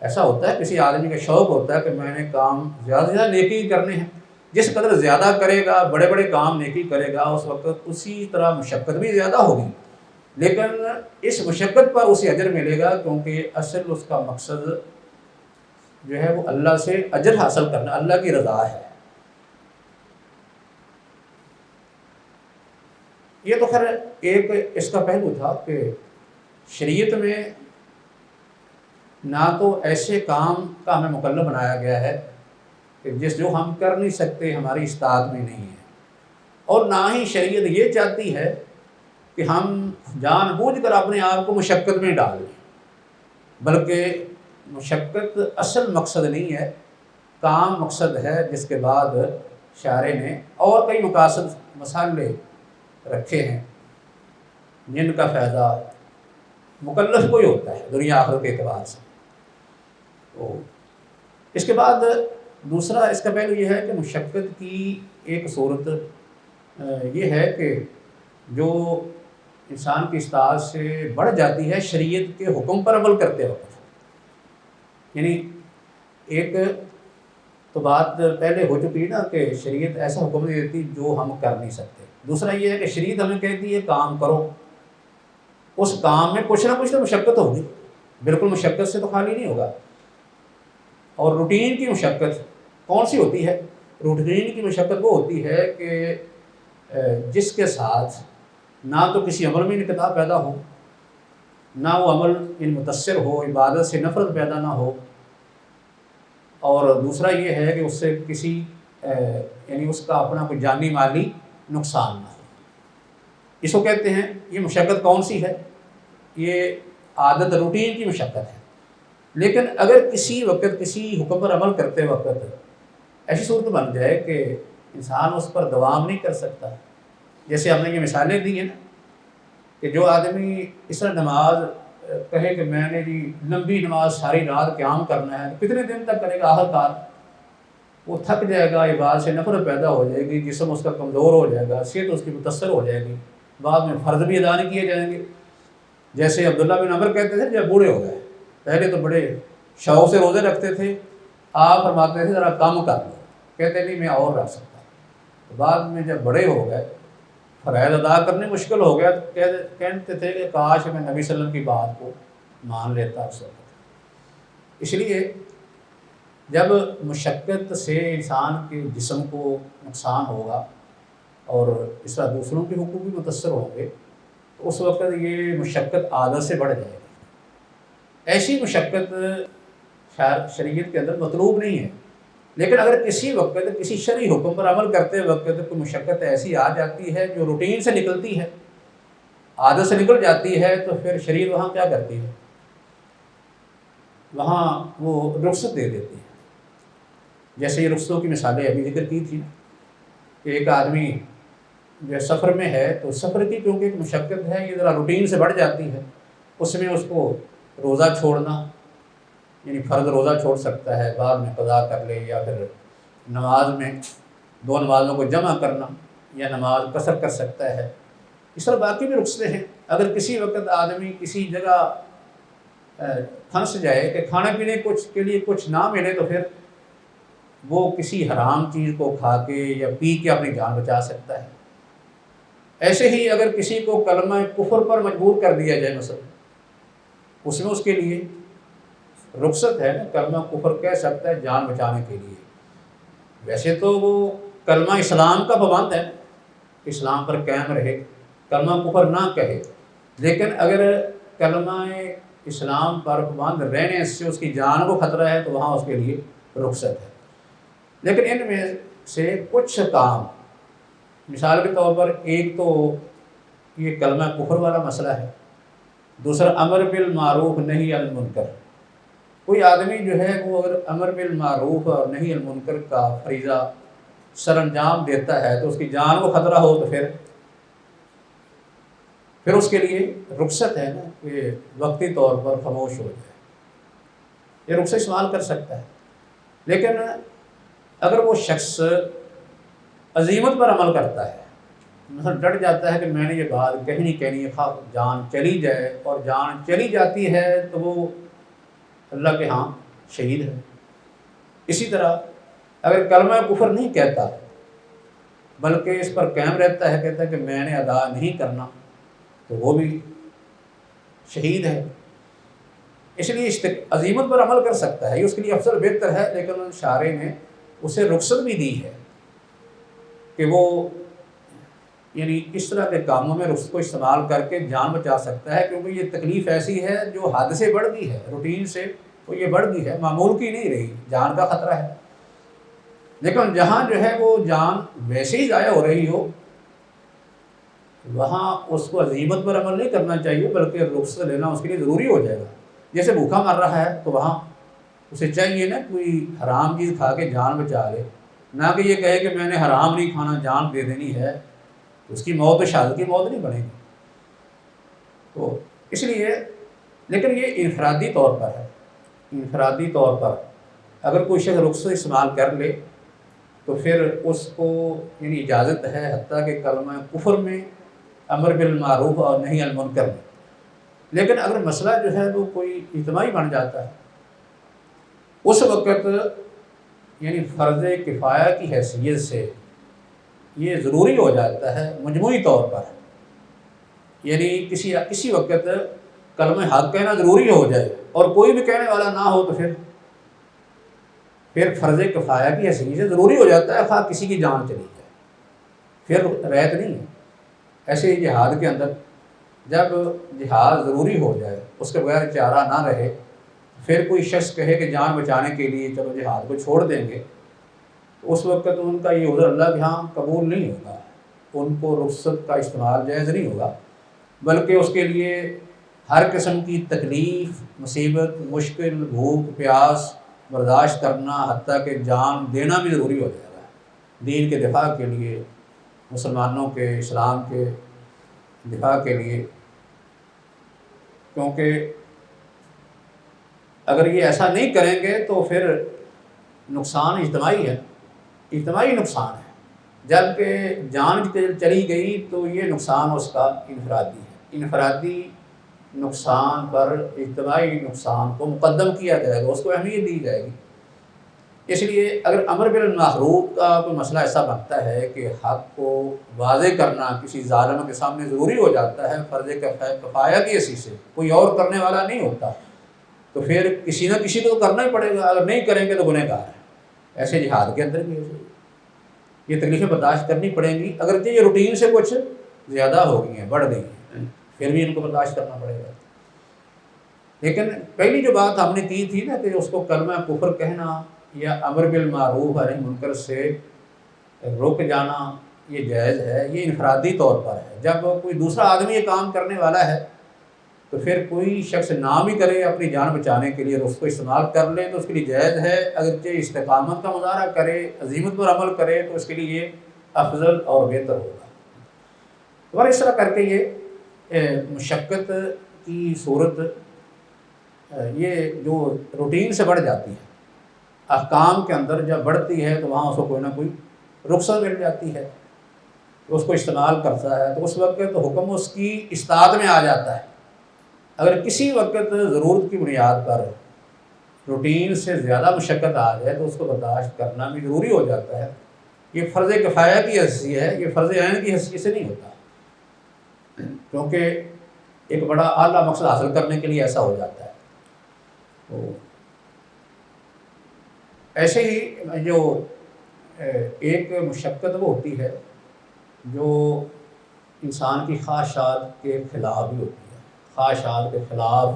ایسا ہوتا ہے کسی آدمی کا شوق ہوتا ہے کہ میں نے کام زیادہ سے زیادہ نیکی کرنے ہیں. جس قدر زیادہ کرے گا، بڑے بڑے کام نیکی کرے گا، اس وقت اسی طرح مشقت بھی زیادہ ہوگی، لیکن اس مشقت پر اسے اجر ملے گا، کیونکہ اصل اس کا مقصد جو ہے وہ اللہ سے اجر حاصل کرنا، اللہ کی رضا ہے. یہ تو خیر ایک اس کا پہلو تھا کہ شریعت میں نہ تو ایسے کام کا ہمیں مکلف بنایا گیا ہے کہ جو ہم کر نہیں سکتے، ہماری استطاعت میں نہیں ہے، اور نہ ہی شریعت یہ چاہتی ہے کہ ہم جان بوجھ کر اپنے آپ کو مشقت میں ڈال دیں. بلکہ مشقت اصل مقصد نہیں ہے، کام مقصد ہے، جس کے بعد شارع نے اور کئی مقاصد مسالے رکھے ہیں جن کا فائدہ مکلف کو ہی ہوتا ہے دنیا آخرت کے اعتبار سے. تو اس کے بعد دوسرا اس کا پہلو یہ ہے کہ مشقت کی ایک صورت یہ ہے کہ جو انسان کی استطاعت سے بڑھ جاتی ہے شریعت کے حکم پر عمل کرتے وقت. یعنی ایک تو بات پہلے ہو چکی نا کہ شریعت ایسا حکم نہیں دیتی جو ہم کر نہیں سکتے. دوسرا یہ ہے کہ شریعت ہمیں کہتی ہے کام کرو، اس کام میں کچھ نہ کچھ تو مشقت ہوگی، بالکل مشقت سے تو خالی نہیں ہوگا. اور روٹین کی مشقت کون سی ہوتی ہے؟ روٹین کی مشقت وہ ہوتی ہے کہ جس کے ساتھ نہ تو کسی عمل میں انقطاع پیدا ہو، نہ وہ عمل متاثر ہو، عبادت سے نفرت پیدا نہ ہو، اور دوسرا یہ ہے کہ اس سے کسی یعنی اس کا اپنا کوئی جانی مالی نقصان نہ ہو۔ اس کو کہتے ہیں، یہ مشقت کون سی ہے؟ یہ عادت روٹین کی مشقت ہے۔ لیکن اگر کسی وقت کسی حکم پر عمل کرتے وقت ایسی صورت بن جائے کہ انسان اس پر دوام نہیں کر سکتا، جیسے ہم نے یہ مثالیں دی ہیں نا کہ جو آدمی اس طرح نماز کہے کہ میں نے جی لمبی نماز ساری رات قیام کرنا ہے، کتنے دن تک کرے گا؟ آخر کار وہ تھک جائے گا، عبادت سے نفرت پیدا ہو جائے گی، جسم اس کا کمزور ہو جائے گا، صحت اس کی متاثر ہو جائے گی، بعد میں فرض بھی ادا نہیں کیے جائیں گے۔ جیسے عبداللہ بن عمر کہتے تھے جب بوڑھے ہو گئے، پہلے تو بڑے شوق سے روزے رکھتے تھے، آپ فرماتے تھے ذرا کم کر لو، کہتے نہیں میں اور رکھ سکتا ہوں۔ بعد میں جب بڑے ہو گئے، فرائض ادا کرنے مشکل ہو گیا، تو کہتے تھے کہ کاش میں نبی صلی اللہ علیہ وسلم کی بات کو مان لیتا اس وقت۔ اس لیے جب مشقت سے انسان کے جسم کو نقصان ہوگا اور اس طرح دوسروں کے حقوق بھی متاثر ہوں گے، تو اس وقت یہ مشقت عادت سے بڑھ جائے گی۔ ایسی مشقت شریعت کے اندر مطلوب نہیں ہے، لیکن اگر کسی وقت کسی شرعی حکم پر عمل کرتے وقت کوئی مشقت ایسی آ جاتی ہے جو روٹین سے نکلتی ہے، عادت سے نکل جاتی ہے، تو پھر شریعت وہاں کیا کرتی ہے؟ وہاں وہ رخصت دے دیتی ہے۔ جیسے یہ رخصتوں کی مثالیں ابھی ذکر کی تھی کہ ایک آدمی جو سفر میں ہے، تو سفر کی کیونکہ ایک مشقت ہے، یہ ذرا روٹین سے بڑھ جاتی ہے، اس میں اس کو روزہ چھوڑنا، یعنی فرض روزہ چھوڑ سکتا ہے، بعد میں قضا کر لے، یا پھر نماز میں دو نمازوں کو جمع کرنا، یا نماز قصر کر سکتا ہے۔ اس طرح باقی بھی رخصتیں ہیں۔ اگر کسی وقت آدمی کسی جگہ پھنس جائے کہ کھانے پینے کے لیے کچھ نہ ملے، تو پھر وہ کسی حرام چیز کو کھا کے یا پی کے اپنی جان بچا سکتا ہے۔ ایسے ہی اگر کسی کو کلمہ کفر پر مجبور کر دیا جائے مثلا، اس میں اس کے لیے رخصت ہے نا، کلمہ کفر کہہ سکتا ہے جان بچانے کے لیے۔ ویسے تو وہ کلمہ اسلام کا پابند ہے، اسلام پر قائم رہے، کلمہ کفر نہ کہے، لیکن اگر کلمہ اسلام پر پابند رہنے سے اس کی جان کو خطرہ ہے، تو وہاں اس کے لیے رخصت ہے۔ لیکن ان میں سے کچھ کام، مثال کے طور پر ایک تو یہ کلمہ کفر والا مسئلہ ہے، دوسرا امر بالمعروف نہی عن المنکر۔ کوئی آدمی جو ہے وہ اگر امر بالمعروف اور نہی عن المنکر کا فریضہ سر انجام دیتا ہے، تو اس کی جان کو خطرہ ہو، تو پھر اس کے لیے رخصت ہے نا کہ وقتی طور پر خاموش ہو جائے، یہ رخصت استعمال کر سکتا ہے۔ لیکن اگر وہ شخص عزیمت پر عمل کرتا ہے، مثلا ڈٹ جاتا ہے کہ میں نے یہ بات کہیں نہیں کہنی ہے، خواہ جان چلی جائے، اور جان چلی جاتی ہے تو وہ اللہ کے ہاں شہید ہے۔ اسی طرح اگر کلمہ کفر نہیں کہتا بلکہ اس پر قائم رہتا ہے، کہتا ہے کہ میں نے ادا نہیں کرنا، تو وہ بھی شہید ہے۔ اس لیے عزیمت پر عمل کر سکتا ہے، یہ اس کے لیے افضل بہتر ہے، لیکن شارع نے اسے رخصت بھی دی ہے کہ وہ یعنی اس طرح کے کاموں میں رخصت کو استعمال کر کے جان بچا سکتا ہے، کیونکہ یہ تکلیف ایسی ہے جو حد سے بڑھ گئی ہے، روٹین سے تو یہ بڑھ گئی ہے، معمول کی نہیں رہی، جان کا خطرہ ہے۔ لیکن جہاں جو ہے وہ جان ویسے ہی ضائع ہو رہی ہو، وہاں اس کو عزیمت پر عمل نہیں کرنا چاہیے، بلکہ رخصت لینا اس کے لیے ضروری ہو جائے گا۔ جیسے بھوکا مر رہا ہے تو وہاں اسے چاہیے نا کوئی حرام چیز کھا کے جان بچا لے، نہ کہ یہ کہے کہ میں نے حرام نہیں کھانا، جان دے دینی ہے، اس کی موت تو شہادت کی موت نہیں بنے گی۔ تو اس لیے لیکن یہ انفرادی طور پر ہے، انفرادی طور پر اگر کوئی شخص رخصت استعمال کر لے تو پھر اس کو یعنی اجازت ہے، حتیٰ کہ کلمہ کفر میں، امر بالمعروف اور نہی عن المنکر میں۔ لیکن اگر مسئلہ جو ہے وہ کوئی اجتماعی بن جاتا ہے، اس وقت یعنی فرض کفایہ کی حیثیت سے یہ ضروری ہو جاتا ہے مجموعی طور پر، یعنی کسی وقت کلمہ حق کہنا ضروری ہو جائے اور کوئی بھی کہنے والا نہ ہو، تو پھر فرض کفایہ کی حیثیت سے ضروری ہو جاتا ہے، خواہ کسی کی جان چلی جائے، پھر رعایت نہیں ہے۔ ایسے ہی جہاد کے اندر جب جہاد ضروری ہو جائے، اس کے بغیر چارہ نہ رہے، پھر کوئی شخص کہے کہ جان بچانے کے لیے چلو جہاد کو چھوڑ دیں گے، تو اس وقت ان کا یہ عذر اللہ کے ہاں قبول نہیں ہوگا، ان کو رخصت کا استعمال جائز نہیں ہوگا، بلکہ اس کے لیے ہر قسم کی تکلیف، مصیبت، مشکل، بھوک پیاس برداشت کرنا، حتیٰ کہ جان دینا بھی ضروری ہو جائے گا دین کے دفاع کے لیے، مسلمانوں کے، اسلام کے دفاع کے لیے. کیونکہ اگر یہ ایسا نہیں کریں گے تو پھر نقصان اجتماعی ہے، اجتماعی نقصان ہے. جبکہ جان چلی گئی تو یہ نقصان اس کا انفرادی ہے، انفرادی نقصان پر اجتماعی نقصان کو مقدم کیا جائے گا، اس کو اہمیت دی جائے گی. اس لیے اگر امر بالمعروف کا کوئی مسئلہ ایسا بنتا ہے کہ حق کو واضح کرنا کسی ظالم کے سامنے ضروری ہو جاتا ہے فرض کفایہ کی حیثیت سے، کوئی اور کرنے والا نہیں ہوتا، تو پھر کسی نہ کسی کو تو کرنا ہی پڑے گا. اگر نہیں کریں گے تو گنہگار ہے. ایسے جہاد کے اندر بھی یہ تکلیفیں برداشت کرنی پڑیں گی، اگرچہ یہ روٹین سے کچھ زیادہ ہو گئی ہیں، بڑھ گئی ہیں، پھر بھی ان کو برداشت کرنا پڑے گا. لیکن پہلی جو بات ہم نے کی تھی نا کہ اس کو کلمہ کفر کہنا یا امر بالمعروف اور نہی منکر سے رک جانا یہ جائز ہے، یہ انفرادی طور پر ہے. جب کوئی دوسرا آدمی یہ کام کرنے والا ہے تو پھر کوئی شخص نہ بھی کرے اپنی جان بچانے کے لیے، اس کو استعمال کر لے تو اس کے لیے جائز ہے. اگرچہ استقامت کا مظاہرہ کرے، عزیمت پر عمل کرے تو اس کے لیے یہ افضل اور بہتر ہوگا. اور اس طرح کر کے یہ مشقت کی صورت یہ جو روٹین سے بڑھ جاتی ہے، احکام کے اندر جب بڑھتی ہے تو وہاں اس کو کوئی نہ کوئی رخصت مل جاتی ہے، تو اس کو استعمال کرتا ہے، تو اس وقت تو حکم اس کی استطاعت میں آ جاتا ہے. اگر کسی وقت ضرورت کی بنیاد پر روٹین سے زیادہ مشقت آ جائے تو اس کو برداشت کرنا بھی ضروری ہو جاتا ہے. یہ فرض کفایہ کی حیثیت ہے، یہ فرض عین کی حیثیت سے نہیں ہوتا، کیونکہ ایک بڑا اعلیٰ مقصد حاصل کرنے کے لیے ایسا ہو جاتا ہے. تو ایسے ہی جو ایک مشقت وہ ہوتی ہے جو انسان کی خواہشات کے خلاف بھی ہوتی ہے، خواہشات کے خلاف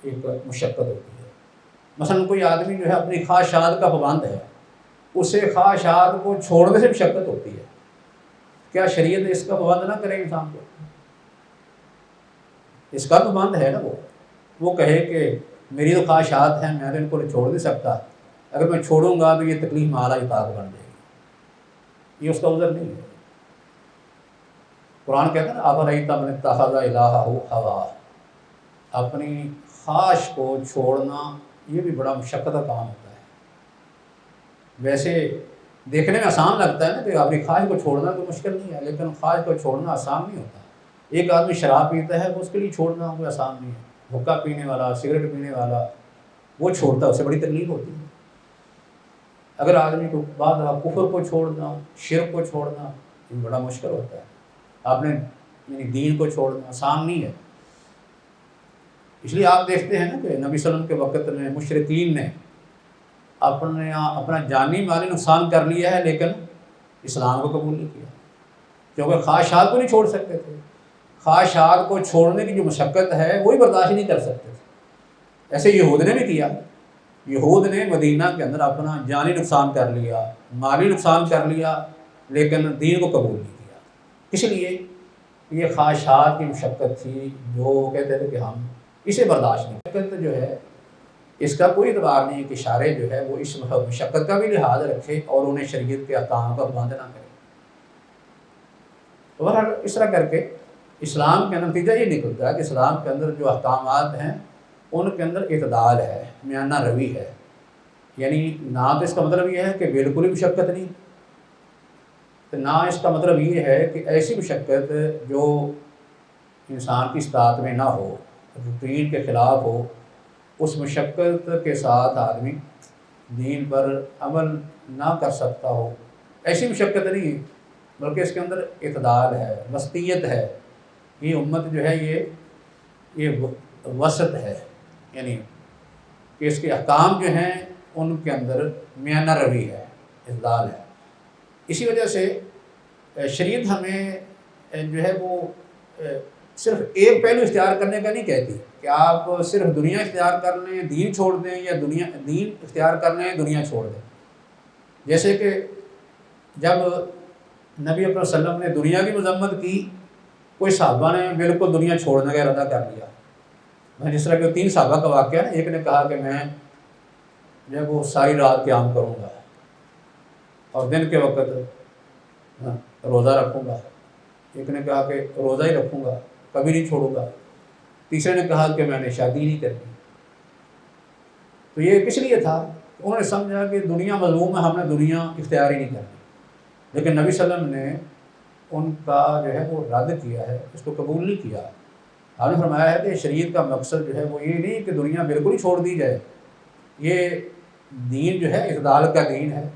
ایک مشقت ہوتی ہے. مثلا کوئی آدمی جو ہے اپنی خواہشات کا پابند ہے، اسے خواہشات کو چھوڑنے سے مشقت ہوتی ہے. کیا شریعت اس کا پابند نہ کرے انسان کو؟ اس کا پابند ہے نا. وہ کہے کہ میری تو خواہشات ہیں، میں تو ان کو چھوڑ نہیں سکتا، اگر میں چھوڑوں گا تو یہ تکلیف مالا اطاعت بن جائے گی. یہ اس کا عذر نہیں ہے. قرآن کہتا ہے نا افرأیت من اتخذ الہہ ہواہ، اپنی خواہش کو چھوڑنا یہ بھی بڑا مشقت کا کام ہوتا ہے. ویسے دیکھنے میں آسان لگتا ہے نا کہ اپنی خواہش کو چھوڑنا تو مشکل نہیں ہے، لیکن خواہش کو چھوڑنا آسان نہیں ہوتا. ایک آدمی شراب پیتا ہے تو اس کے لیے چھوڑنا کوئی آسان نہیں ہے. حقہ پینے والا، سگریٹ پینے والا وہ چھوڑتا ہے، اسے بڑی تکلیف ہوتی ہے. اگر آدمی کو بعد کفر کو چھوڑنا، شرک کو چھوڑنا یہ بڑا مشکل ہوتا ہے. آپ نے یعنی دین کو چھوڑنا آسان نہیں ہے. اس لیے آپ دیکھتے ہیں نا کہ نبی صلی اللہ علیہ وسلم کے وقت میں مشرکین نے اپنا جانی مالی نقصان کر لیا ہے، لیکن اسلام کو قبول نہیں کیا، کیونکہ خواہشات کو نہیں چھوڑ سکتے تھے. خواہشات کو چھوڑنے کی جو مشقت ہے وہی برداشت نہیں کر سکتے تھے. ایسے یہود نے بھی کیا. یہود نے مدینہ کے اندر اپنا جانی نقصان کر لیا، مالی نقصان کر لیا، لیکن دین کو قبول نہیں کیا. اس لیے یہ خواہشات کی مشقت تھی جو کہتے تھے کہ ہم اسے برداشت نہیں. مشقت جو ہے اس کا کوئی اعتبار نہیں کہ شارع جو ہے وہ اس مشقت کا بھی لحاظ رکھے اور انہیں شریعت کے احکام کا پابند نہ کرے. تو بہرحال اس طرح کر کے اسلام کا نتیجہ یہ نکلتا ہے کہ اسلام کے اندر جو احکامات ہیں ان کے اندر اعتدال ہے، میانہ روی ہے. یعنی نہ تو اس کا مطلب یہ ہے کہ بالکل ہی مشقت نہیں، تو نہ اس کا مطلب یہ ہے کہ ایسی مشقت جو انسان کی استطاعت میں نہ ہو، روٹین کے خلاف ہو. اس مشقت کے ساتھ آدمی دین پر عمل نہ کر سکتا ہو، ایسی مشقت نہیں، بلکہ اس کے اندر اعتدال ہے، وسطیت ہے. یہ امت جو ہے یہ وسط ہے، یعنی کہ اس کے احکام جو ہیں ان کے اندر میانہ روی ہے، اعتدال ہے. اسی وجہ سے شریعت ہمیں جو ہے وہ صرف ایک پہلو اختیار کرنے کا نہیں کہتی کہ آپ صرف دنیا اختیار کر لیں دین چھوڑ دیں، یا دین اختیار کر لیں دنیا چھوڑ دیں. جیسے کہ جب نبی اکرم صلی اللہ علیہ وسلم نے دنیا کی مذمت کی، کوئی صحابہ نے بالکل دنیا چھوڑنے کا ارادہ کر لیا. میں جس طرح کہ 3 صحابہ کا واقعہ ہے، ایک نے کہا کہ میں جو ہے وہ ساری رات قیام کروں گا اور دن کے وقت روزہ رکھوں گا. ایک نے کہا کہ روزہ ہی رکھوں گا، کبھی نہیں چھوڑوں گا. تیسرے نے کہا کہ میں نے شادی نہیں کرنی. تو یہ کس لیے تھا؟ انہوں نے سمجھا کہ دنیا مذموم ہے، ہم نے دنیا اختیار ہی نہیں کرنی. لیکن نبی صلی اللہ علیہ وسلم نے ان کا جو ہے وہ رد کیا ہے، اس کو قبول نہیں کیا. آپ نے فرمایا ہے کہ شریعت کا مقصد جو ہے وہ یہ نہیں کہ دنیا بالکل ہی چھوڑ دی جائے. یہ دین جو ہے اعتدال کا دین ہے،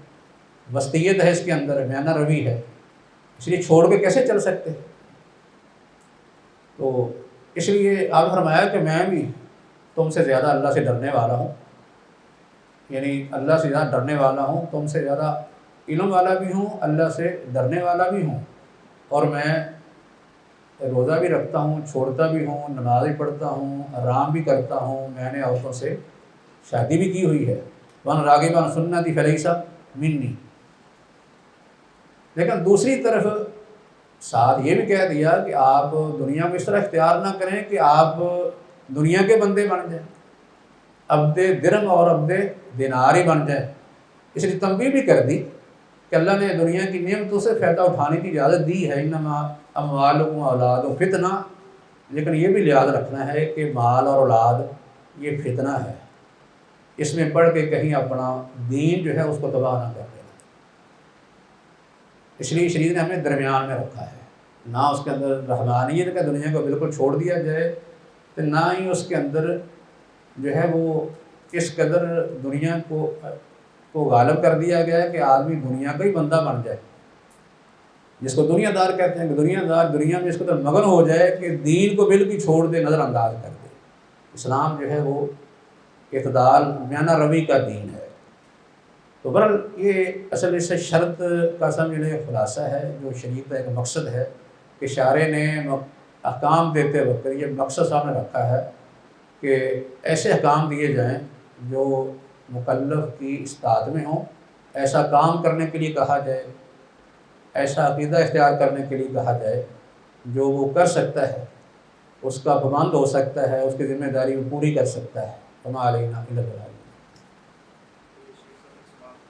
وسطیت ہے اس کے اندر، میانہ روی ہے. اس لیے چھوڑ کے کیسے چل سکتے ہیں؟ تو اس لیے آپ نے فرمایا کہ میں بھی تم سے زیادہ اللہ سے ڈرنے والا ہوں، یعنی اللہ سے زیادہ ڈرنے والا ہوں، تم سے زیادہ علم والا بھی ہوں، اللہ سے ڈرنے والا بھی ہوں. اور میں روزہ بھی رکھتا ہوں، چھوڑتا بھی ہوں، نماز بھی پڑھتا ہوں، آرام بھی کرتا ہوں. میں نے عورتوں سے شادی بھی کی ہوئی ہے. وَأَنَا رَاغِبٌ عَنْ سُنَّتِي فَلَيْسَ مِنِّي. لیکن دوسری طرف ساتھ یہ بھی کہہ دیا کہ آپ دنیا کو اس طرح اختیار نہ کریں کہ آپ دنیا کے بندے بن جائیں، عبد درہم اور عبد دینار ہی بن جائیں. اس لیے تنبیہ بھی کر دی کہ اللہ نے دنیا کی نعمتوں سے فائدہ اٹھانے کی اجازت دی ہے. انما اموالکم واولادکم فتنہ. لیکن یہ بھی لحاظ رکھنا ہے کہ مال اور اولاد یہ فتنہ ہے، اس میں پڑھ کے کہیں اپنا دین جو ہے اس کو تباہ نہ کر دینا. اس لیے شریعت نے ہمیں درمیان میں رکھا ہے، نہ اس کے اندر رحمانیت کا دنیا کو بالکل چھوڑ دیا جائے، تو نہ ہی اس کے اندر جو ہے وہ اس قدر دنیا کو غالب کر دیا گیا ہے کہ آدمی دنیا کا ہی بندہ بن جائے، جس کو دنیا دار کہتے ہیں کہ دنیا دار دنیا میں اس قدر مگن ہو جائے کہ دین کو بالکل چھوڑ دے، نظر انداز کر دے. اسلام جو ہے وہ اعتدال میانہ روی کا دین ہے. تو برحال یہ اصل اس سے شرط کا سمجھنے خلاصہ ہے جو شریعت کا ایک مقصد ہے کہ شارع نے احکام دیتے وقت یہ مقصد سامنے رکھا ہے کہ ایسے احکام دیے جائیں جو مکلف کی استطاعت میں ہوں، ایسا کام کرنے کے لیے کہا جائے، ایسا عقیدہ اختیار کرنے کے لیے کہا جائے جو وہ کر سکتا ہے، اس کا پابند ہو سکتا ہے، اس کی ذمہ داری وہ پوری کر سکتا ہے. وما علینا الا البلاغ.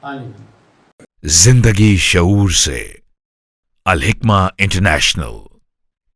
ہاں جی. زندگی شعور سے. الحکمہ انٹرنیشنل.